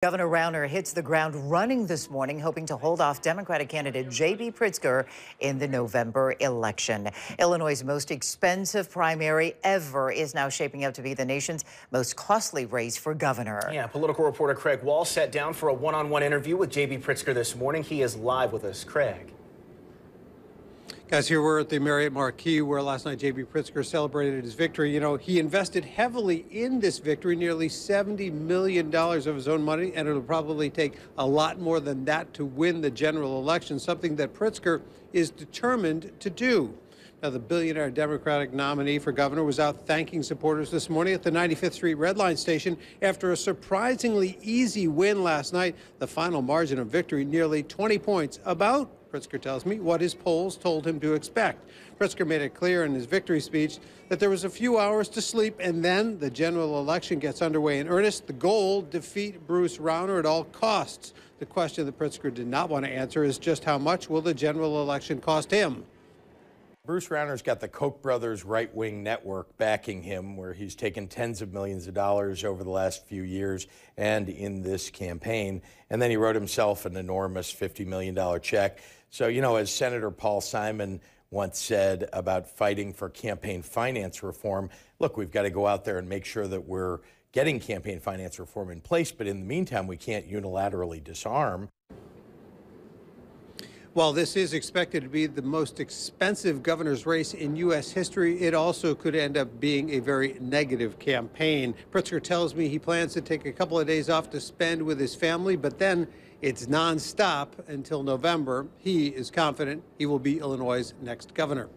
Governor Rauner hits the ground running this morning, hoping to hold off Democratic candidate J.B. Pritzker in the November election. Illinois' most expensive primary ever is now shaping up to be the nation's most costly race for governor. Yeah, political reporter Craig Wall sat down for a one-on-one interview with J.B. Pritzker this morning. He is live with us. Craig. Guys, here we're at the Marriott Marquis, where last night J.B. Pritzker celebrated his victory. You know, he invested heavily in this victory, nearly $70 million of his own money, and it'll probably take a lot more than that to win the general election, something that Pritzker is determined to do. Now, the billionaire Democratic nominee for governor was out thanking supporters this morning at the 95th Street Red Line station after a surprisingly easy win last night. The final margin of victory, nearly 20 points, about, Pritzker tells me, what his polls told him to expect. Pritzker made it clear in his victory speech that there was a few hours to sleep, and then the general election gets underway in earnest. The goal, defeat Bruce Rauner at all costs. The question that Pritzker did not want to answer is just how much will the general election cost him? Bruce Rauner's got the Koch brothers right-wing network backing him, where he's taken tens of millions of dollars over the last few years and in this campaign. And then he wrote himself an enormous $50 million check. So, you know, as Senator Paul Simon once said about fighting for campaign finance reform, look, we've got to go out there and make sure that we're getting campaign finance reform in place. But in the meantime, we can't unilaterally disarm. While this is expected to be the most expensive governor's race in U.S. history, it also could end up being a very negative campaign. Pritzker tells me he plans to take a couple of days off to spend with his family, but then it's nonstop until November. He is confident he will be Illinois' next governor.